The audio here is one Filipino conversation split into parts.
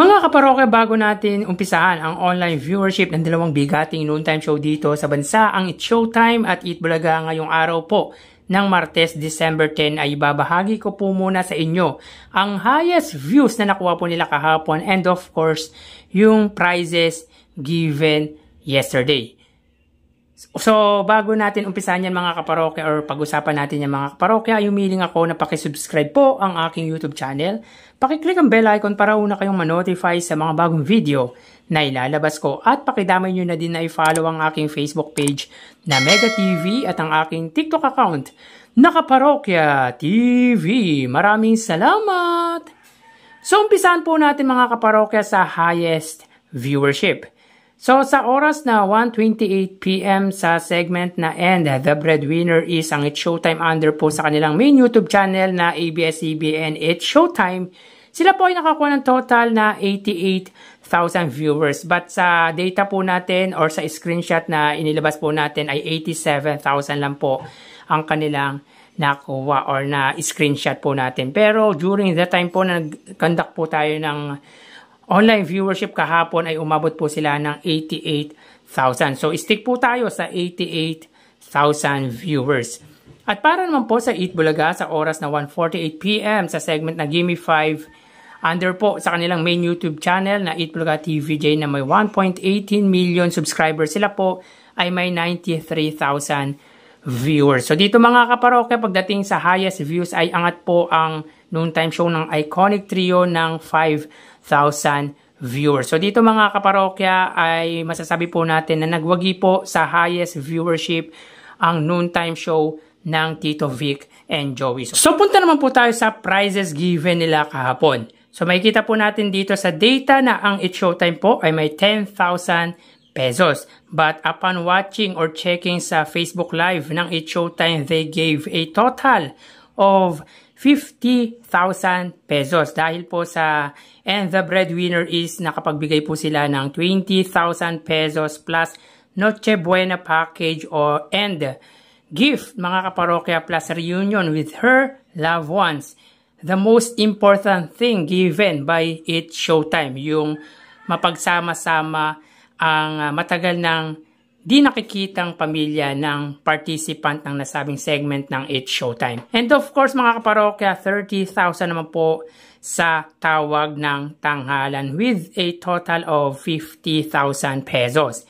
Mga kaparokya, bago natin umpisahan ang online viewership ng dalawang bigating noontime show dito sa bansa, ang It's Showtime at Eat Bulaga ngayong araw po ng Martes, December 10 ay babahagi ko po muna sa inyo ang highest views na nakuha po nila kahapon and of course, yung prizes given yesterday. So, bago natin umpisahan yan mga kaparokya or pag-usapan natin yan mga kaparokya, humiling ako na pakisubscribe po ang aking YouTube channel. Pakiclick ang bell icon para una kayong ma-notify sa mga bagong video na ilalabas ko at pakidamay nyo na din na i-follow ang aking Facebook page na Mega TV at ang aking TikTok account na Kaparokya TV. Maraming salamat! So, umpisahan po natin mga kaparokya sa highest viewership. So, sa oras na 1:28 PM sa segment na And the Breadwinner is ang It's Showtime under po sa kanilang main YouTube channel na ABS-CBN It's Showtime. Sila po ay nakakuha ng total na 88,000 viewers. But sa data po natin or sa screenshot na inilabas po natin ay 87,000 lang po ang kanilang nakuha or na screenshot po natin. Pero during the time po na nag-conduct po tayo ng online viewership kahapon ay umabot po sila ng 88,000. So, stick po tayo sa 88,000 viewers. At para naman po sa Eat Bulaga sa oras na 1:48 PM sa segment na Gimme 5, under po sa kanilang main YouTube channel na Eat Bulaga TVJ na may 1.18 million subscribers. Sila po ay may 93,000 viewers. So, dito mga kaparokya, pagdating sa highest views ay angat po ang noontime show ng Iconic Trio ng 5,000 viewers. So dito mga kaparokya ay masasabi po natin na nagwagi po sa highest viewership ang noontime show ng Tito Vic and Joey. So punta naman po tayo sa prizes given nila kahapon. So makikita po natin dito sa data na ang It's Showtime po ay may 10,000 pesos. But upon watching or checking sa Facebook Live ng It's Showtime, they gave a total of 50,000 pesos. Dahil po sa And the Breadwinner is nakapagbigay po sila ng 20,000 pesos plus Noche Buena package or and gift mga kaparokya plus reunion with her loved ones. The most important thing given by It's Showtime, yung mapagsama-sama ang matagal ng di nakikitang pamilya ng participant ng nasabing segment ng It's Showtime. And of course mga kaparokya, 30,000 naman po sa tawag ng tanghalan with a total of 50,000 pesos.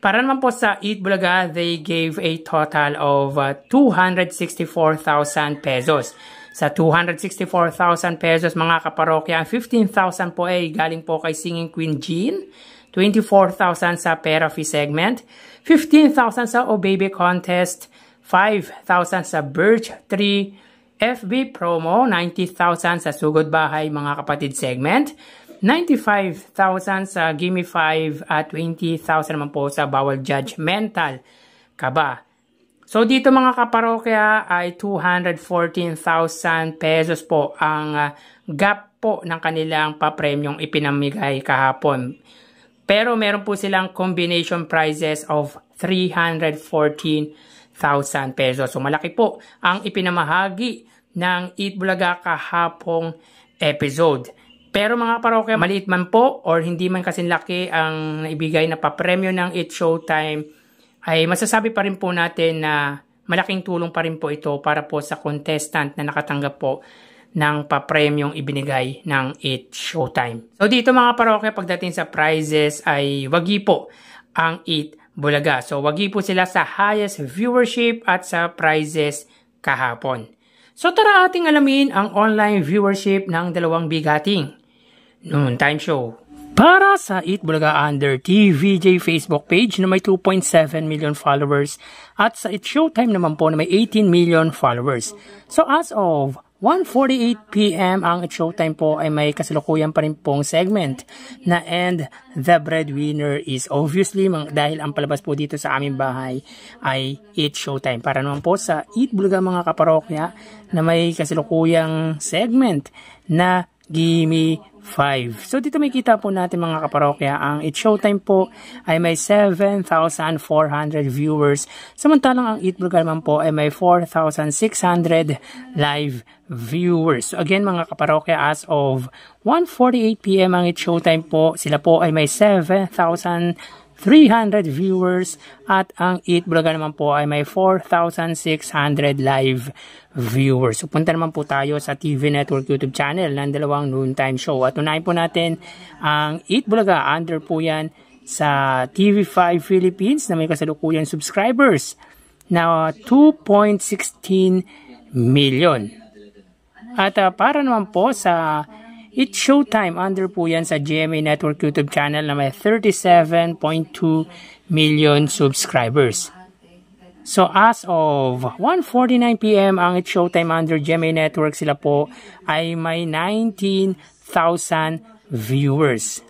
Para naman po sa Eat Bulaga, they gave a total of 264,000 pesos. Sa 264,000 pesos mga kaparokya, 15,000 po ay galing po kay Singing Queen Jean, 24,000 sa Pera Fee segment, 15,000 sa O Baby Contest, 5,000 sa Birch Tree FB promo, 90,000 sa Sugod Bahay mga kapatid segment, 95,000 sa Gimme 5 at 20,000 naman po sa Bawal Judgmental Kaba. So dito mga kaparokya ay 214,000 pesos po ang gap po ng kanilang papremyong ipinamigay kahapon. Pero meron po silang combination prizes of 314,000 pesos. So malaki po ang ipinamahagi ng Eat Bulaga kahapong episode. Pero mga parokya, maliit man po or hindi man kasing laki ang naibigay na papremyo ng It's Showtime, ay masasabi pa rin po natin na malaking tulong pa rin po ito para po sa contestant na nakatanggap po ng papremyong ibinigay ng It's Showtime. So dito mga parokya, pagdating sa prizes ay wagi po ang Eat Bulaga. So wagi po sila sa highest viewership at sa prizes kahapon. So tara ating alamin ang online viewership ng dalawang bigating noontime show. Para sa Eat Bulaga under TVJ Facebook page na may 2.7 million followers at sa It's Showtime naman po na may 18 million followers. So as of 1:48 PM ang It's Showtime po ay may kasalukuyan pa rin pong segment na And the Breadwinner is obviously dahil ang palabas po dito sa aming bahay ay It's Showtime. Para naman po sa Eat Bulaga mga kaparokya na may kasalukuyang segment na Gimme So dito may kita po natin mga kaparokya, ang It's Showtime po ay may 7,400 viewers. Samantalang ang Eat Bulaga naman po ay may 4,600 live viewers. So again mga kaparokya, as of 1:48 PM ang It's Showtime po, sila po ay may 7,300 viewers at ang Eat Bulaga naman po ay may 4,600 live viewers. So punta naman po tayo sa TV Network YouTube channel ng dalawang noontime show at unahin po natin ang Eat Bulaga. Under po yan sa TV5 Philippines na may kasalukuyang subscribers na 2.16 million. At para naman po sa It's Showtime, under po yan sa GMA Network YouTube channel na may 37.2 million subscribers. So as of 1:49 PM ang It's Showtime under GMA Network, sila po ay may 19,000 viewers.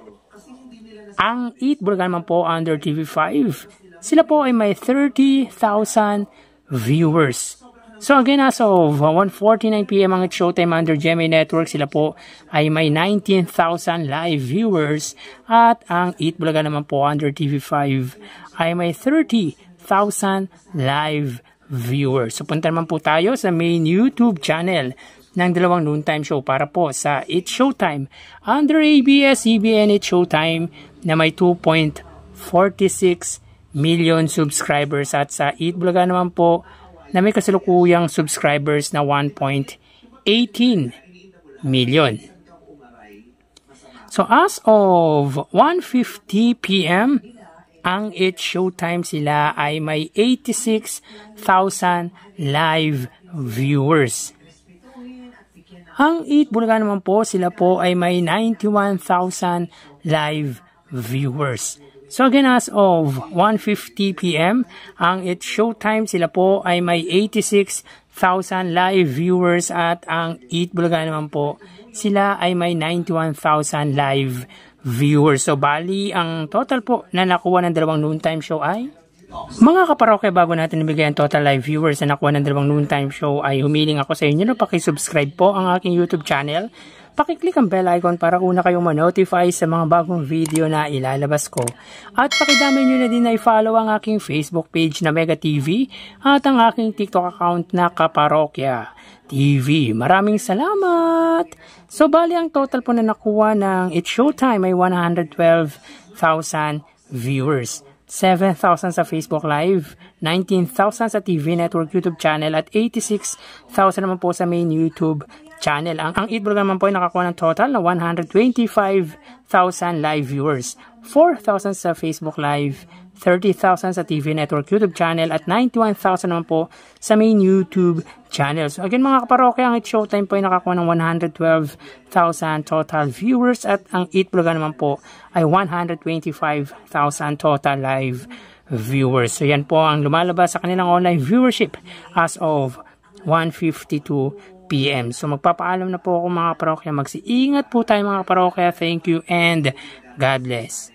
Ang Eat Bulaga naman po under TV5, sila po ay may 30,000 viewers. So again, as of 1:49 PM ang It's Showtime under GMA Network, sila po ay may 19,000 live viewers at ang Eat Bulaga naman po under TV5 ay may 30,000 live viewers. So punta naman po tayo sa main YouTube channel ng dalawang noontime show para po sa It's Showtime under ABS-CBN It's Showtime na may 2.46 million subscribers at sa Eat Bulaga naman po na may kasalukuyang subscribers na 1.18 million. So as of 1:50 PM ang It's Showtime, sila ay may 86,000 live viewers. Ang Eat Bulaga naman po, sila po ay may 91,000 live viewers. So again, as of 1:50 PM, ang It's Showtime, sila po ay may 86,000 live viewers at ang Eat Bulaga naman po, sila ay may 91,000 live viewers. So bali, ang total po na nakuha ng dalawang noontime show ay, mga kaparokya, bago natin ibigay ang total live viewers na nakuha ng dalawang noontime show, ay humiling ako sa inyo na pakisubscribe po ang aking YouTube channel. Pakiclick ang bell icon para una kayong ma-notify sa mga bagong video na ilalabas ko. At pakidamay nyo na din na i-follow ang aking Facebook page na Mega TV at ang aking TikTok account na Kaparokya TV. Maraming salamat! So bali, ang total po na nakuha ng It's Showtime ay 112,000 viewers. 7,000 sa Facebook Live, 19,000 sa TV Network YouTube channel at 86,000 naman po sa main YouTube channel. Ang Eat Bulaga naman po ay nakakuha ng total na 125,000 live viewers, 4,000 sa Facebook Live, 30,000 sa TV Network YouTube channel at 91,000 naman po sa main YouTube channel. So again mga kaparokya, ang It's Showtime po ay nakakuha ng 112,000 total viewers at ang Eat Bulaga naman po ay 125,000 total live viewers. So yan po ang lumalabas sa kanilang online viewership as of 1:52 PM. So magpapaalam na po ako mga kaparokya. Mag-iingat po tayo mga kaparokya. Thank you and God bless.